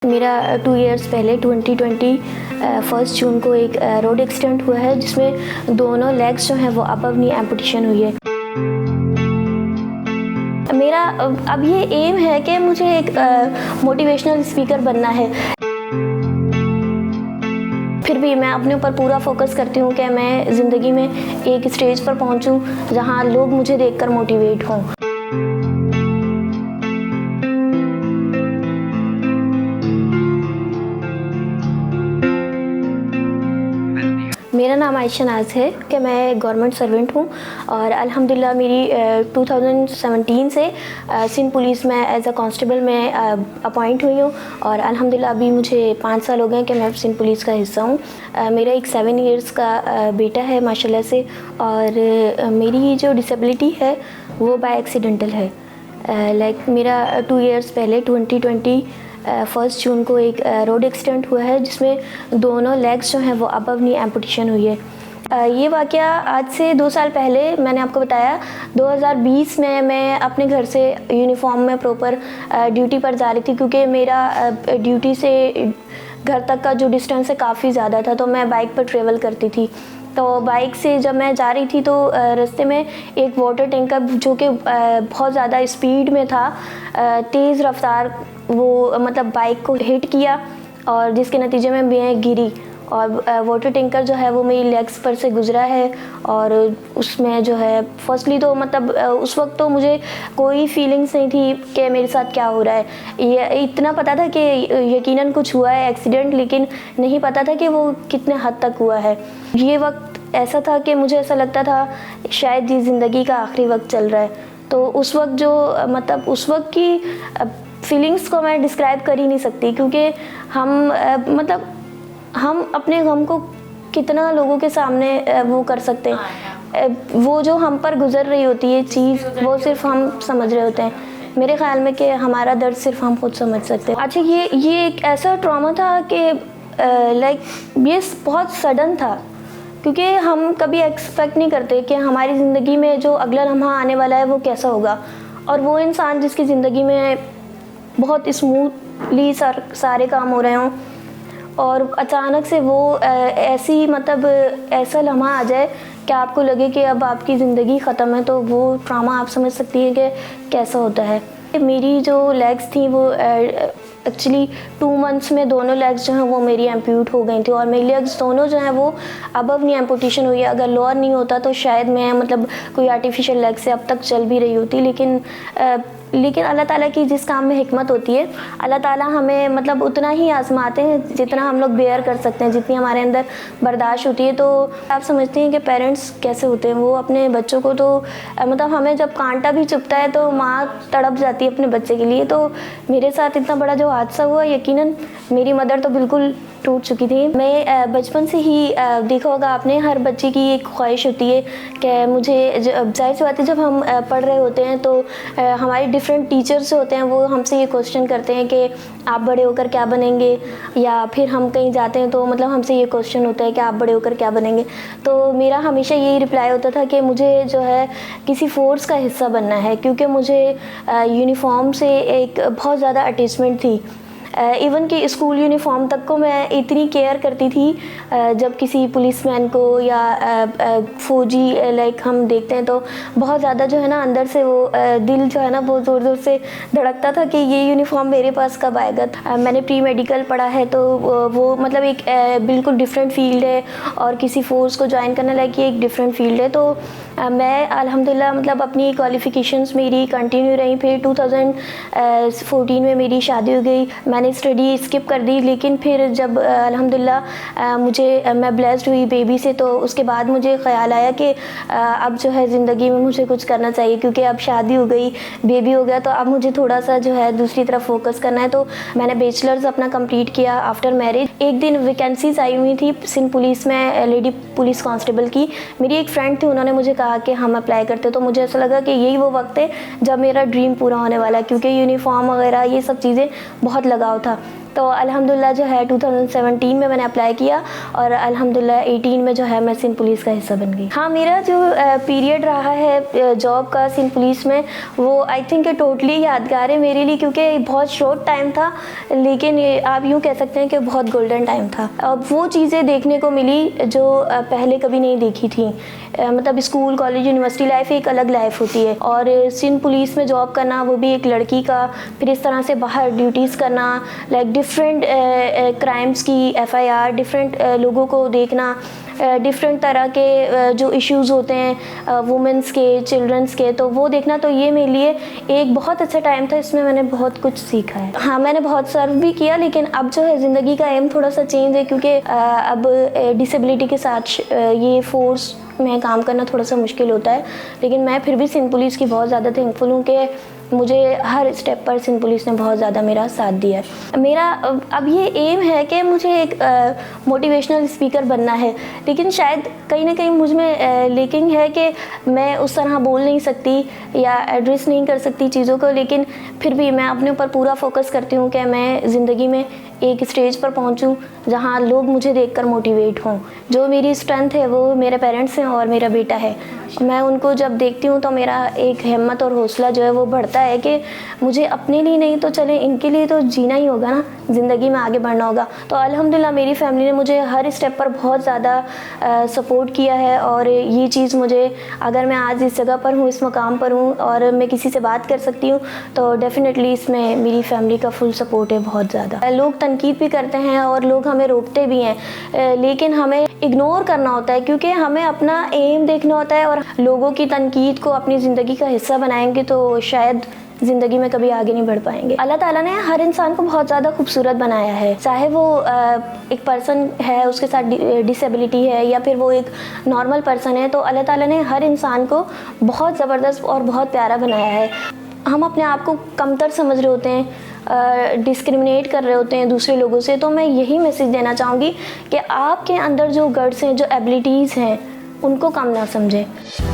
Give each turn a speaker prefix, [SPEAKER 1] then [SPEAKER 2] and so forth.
[SPEAKER 1] मेरा 2 इयर्स पहले 2020 1 जून को एक रोड एक्सीडेंट हुआ है जिसमें दोनों लेग्स जो हैं वो अबव नी एम्पुटेशन हुई है। मेरा अब ये एम है कि मुझे एक मोटिवेशनल स्पीकर बनना है। फिर भी मैं अपने ऊपर पूरा फोकस करती हूँ कि मैं ज़िंदगी में एक स्टेज पर पहुँचूँ जहाँ लोग मुझे देखकर मोटिवेट हों। मेरा नाम आयशा नाज है कि मैं गवर्नमेंट सर्वेंट हूँ और अल्हम्दुलिल्लाह मेरी 2017 से सिंध पुलिस में एज अ कांस्टेबल में अपॉइंट हुई हूँ और अल्हम्दुलिल्लाह अभी मुझे 5 साल हो गए कि मैं सिंध पुलिस का हिस्सा हूँ। मेरा एक 7 इयर्स का बेटा है माशाल्लाह से, और मेरी जो डिसेबिलिटी है वो बाय एक्सीडेंटल है। मेरा 2 इयर्स पहले 2020 1 जून को एक रोड एक्सीडेंट हुआ है जिसमें दोनों लेग्स जो हैं वो अबव नी एम्पुटेशन हुई है। ये वाक़या आज से 2 साल पहले मैंने आपको बताया 2020 में मैं अपने घर से यूनिफॉर्म में प्रॉपर ड्यूटी पर जा रही थी, क्योंकि मेरा ड्यूटी से घर तक का जो डिस्टेंस है काफ़ी ज़्यादा था, तो मैं बाइक पर ट्रेवल करती थी। तो बाइक से जब मैं जा रही थी तो रास्ते में एक वाटर टैंकर जो कि बहुत ज़्यादा स्पीड में था, तेज़ रफ्तार वो मतलब बाइक को हिट किया और जिसके नतीजे में मैं गिरी और वाटर टैंकर जो है वो मेरी लेग्स पर से गुज़रा है। और उसमें जो है फर्स्टली तो मतलब उस वक्त तो मुझे कोई फीलिंग्स नहीं थी कि मेरे साथ क्या हो रहा है। ये इतना पता था कि यकीनन कुछ हुआ है एक्सीडेंट, लेकिन नहीं पता था कि वो कितने हद तक हुआ है। ये वक्त ऐसा था कि मुझे ऐसा लगता था शायद ये ज़िंदगी का आखिरी वक्त चल रहा है। तो उस वक्त जो मतलब उस वक्त की फीलिंग्स को मैं डिस्क्राइब कर ही नहीं सकती, क्योंकि हम अपने गम को कितना लोगों के सामने वो कर सकते हैं। वो जो हम पर गुजर रही होती है चीज़ वो सिर्फ हम समझ रहे होते हैं। मेरे ख्याल में कि हमारा दर्द सिर्फ हम खुद समझ सकते हैं। अच्छा, ये एक ऐसा ट्रॉमा था कि ये बहुत सडन था, क्योंकि हम कभी एक्सपेक्ट नहीं करते कि हमारी ज़िंदगी में जो अगला लम्हा आने वाला है वो कैसा होगा। और वो इंसान जिसकी ज़िंदगी में बहुत स्मूथली सारे काम हो रहे हों और अचानक से वो ऐसा लम्हा आ जाए कि आपको लगे कि अब आपकी ज़िंदगी ख़त्म है, तो वो ट्रॉमा आप समझ सकती हैं कि कैसा होता है। मेरी जो लेग्स थी वो एक्चुअली 2 मंथ्स में दोनों लेग्स जो हैं वो मेरी एम्प्यूट हो गई थी और मेरी लेग्स दोनों जो हैं वो अबव नी एम्पुटेशन हुई है। अगर लोअर नहीं होता तो शायद मैं कोई आर्टिफिशियल लेग से अब तक चल भी रही होती, लेकिन अल्लाह ताला की जिस काम में हिकमत होती है, अल्लाह ताला हमें उतना ही आजमाते हैं जितना हम लोग बेयर कर सकते हैं, जितनी हमारे अंदर बर्दाश्त होती है। तो आप समझते हैं कि पेरेंट्स कैसे होते हैं, वो अपने बच्चों को तो हमें जब कांटा भी चुभता है तो माँ तड़प जाती है अपने बच्चे के लिए। तो मेरे साथ इतना बड़ा जो हादसा हुआ, यकीनन मेरी मदर तो बिल्कुल टूट चुकी थी। मैं बचपन से ही देखा होगा आपने, हर बच्चे की एक ख्वाहिश होती है कि मुझे जाहिर सी बात है जब हम पढ़ रहे होते हैं तो हमारे डिफरेंट टीचर्स होते हैं, वो हमसे ये क्वेश्चन करते हैं कि आप बड़े होकर क्या बनेंगे, या फिर हम कहीं जाते हैं तो हमसे ये क्वेश्चन होता है कि आप बड़े होकर क्या बनेंगे। तो मेरा हमेशा यही रिप्लाई होता था कि मुझे जो है किसी फोर्स का हिस्सा बनना है, क्योंकि मुझे यूनिफॉर्म से एक बहुत ज़्यादा अटैचमेंट थी। इवन कि स्कूल यूनिफॉर्म तक को मैं इतनी केयर करती थी, जब किसी पुलिसमैन को या फौजी हम देखते हैं तो बहुत ज़्यादा जो है ना अंदर से वो दिल जो है ना वो ज़ोर ज़ोर से धड़कता था कि ये यूनिफॉर्म मेरे पास कब आएगा। मैंने प्री मेडिकल पढ़ा है, तो वो एक बिल्कुल डिफरेंट फील्ड है और किसी फोर्स को ज्वाइन करने लायक ये एक डिफरेंट फील्ड है। तो मैं अल्हम्दुलिल्लाह अपनी क्वालिफ़िकेशंस मेरी कंटिन्यू रही। फिर 2014 में मेरी शादी हो गई, मैंने स्टडी स्किप कर दी। लेकिन फिर जब अल्हम्दुलिल्लाह मैं ब्लेस्ड हुई बेबी से, तो उसके बाद मुझे ख़्याल आया कि अब जो है ज़िंदगी में मुझे कुछ करना चाहिए, क्योंकि अब शादी हो गई, बेबी हो गया, तो अब मुझे थोड़ा सा जो है दूसरी तरफ फोकस करना है। तो मैंने बैचलर्स अपना कंप्लीट किया आफ्टर मैरिज। एक दिन वैकेंसीज आई हुई थी सिंध पुलिस में लेडी पुलिस कांस्टेबल की। मेरी एक फ्रेंड थी, उन्होंने मुझे कहा कि हम अप्लाई करते, तो मुझे ऐसा लगा कि यही वो वक्त है जब मेरा ड्रीम पूरा होने वाला है, क्योंकि यूनिफॉर्म वगैरह ये सब चीज़ें बहुत लगाव था। तो अल्हम्दुलिल्लाह जो है 2017 में मैंने अप्लाई किया और अल्हम्दुलिल्लाह 18 में जो है मैं सिंध पुलिस का हिस्सा बन गई। हाँ, मेरा जो पीरियड रहा है जॉब का सिंध पुलिस में, वो आई थिंक टोटली यादगार है मेरे लिए, क्योंकि बहुत शॉर्ट टाइम था, लेकिन आप यूँ कह सकते हैं कि बहुत गोल्डन टाइम था। अब वो चीज़ें देखने को मिली जो पहले कभी नहीं देखी थी। मतलब स्कूल, कॉलेज, यूनिवर्सिटी लाइफ एक अलग लाइफ होती है, और सिंध पुलिस में जॉब करना, वो भी एक लड़की का, फिर इस तरह से बाहर ड्यूटीज़ करना, लाइक डिफरेंट क्राइम्स की FIR, डिफरेंट लोगों को देखना, डिफरेंट तरह के जो इश्यूज़ होते हैं वुमेंस के, चिल्ड्रंस के, तो वो देखना, तो ये मेरे लिए एक बहुत अच्छा टाइम था। इसमें मैंने बहुत कुछ सीखा है। हाँ, मैंने बहुत सर्व भी किया, लेकिन अब जो है ज़िंदगी का एम थोड़ा सा चेंज है, क्योंकि अब डिसेबिलिटी के साथ ये फोर्स में काम करना थोड़ा सा मुश्किल होता है। लेकिन मैं फिर भी सिंध पुलिस की बहुत ज़्यादा थैंकफुल हूँ कि मुझे हर स्टेप पर सिंध पुलिस ने बहुत ज़्यादा मेरा साथ दिया है। मेरा अब ये एम है कि मुझे एक मोटिवेशनल स्पीकर बनना है, लेकिन शायद कहीं ना कहीं मुझ में लेकिन है कि मैं उस तरह बोल नहीं सकती या एड्रेस नहीं कर सकती चीज़ों को, लेकिन फिर भी मैं अपने ऊपर पूरा फोकस करती हूँ कि मैं ज़िंदगी में एक स्टेज पर पहुँचूँ जहाँ लोग मुझे देखकर मोटिवेट हों। जो मेरी स्ट्रेंथ है वो मेरे पेरेंट्स हैं और मेरा बेटा है। मैं उनको जब देखती हूँ तो मेरा एक हिम्मत और हौसला जो है वो बढ़ता है कि मुझे अपने लिए नहीं तो चले, इनके लिए तो जीना ही होगा ना, ज़िंदगी में आगे बढ़ना होगा। तो अल्हम्दुलिल्लाह मेरी फैमिली ने मुझे हर स्टेप पर बहुत ज़्यादा सपोर्ट किया है, और ये चीज़ मुझे, अगर मैं आज इस जगह पर हूँ, इस मकाम पर हूँ और मैं किसी से बात कर सकती हूँ, तो डेफ़िनेटली इसमें मेरी फैमिली का फुल सपोर्ट है बहुत ज़्यादा। लोग तनकीद भी करते हैं और लोग हमें रोकते भी हैं, लेकिन हमें इग्नोर करना होता है, क्योंकि हमें अपना एम देखना होता है, और लोगों की तनकीद को अपनी ज़िंदगी का हिस्सा बनाएंगे तो शायद ज़िंदगी में कभी आगे नहीं बढ़ पाएंगे। अल्लाह ताला ने हर इंसान को बहुत ज़्यादा खूबसूरत बनाया है, चाहे वो एक पर्सन है, उसके साथ डिसेबिलिटी है, या फिर वो एक नॉर्मल पर्सन है, तो अल्लाह ताला ने हर इंसान को बहुत ज़बरदस्त और बहुत प्यारा बनाया है। हम अपने आप को कमतर समझ रहे होते हैं, डिस्क्रिमिनेट कर रहे होते हैं दूसरे लोगों से, तो मैं यही मैसेज देना चाहूँगी कि आपके अंदर जो गट्स हैं, जो एबिलिटीज़ हैं, उनको कम ना समझें।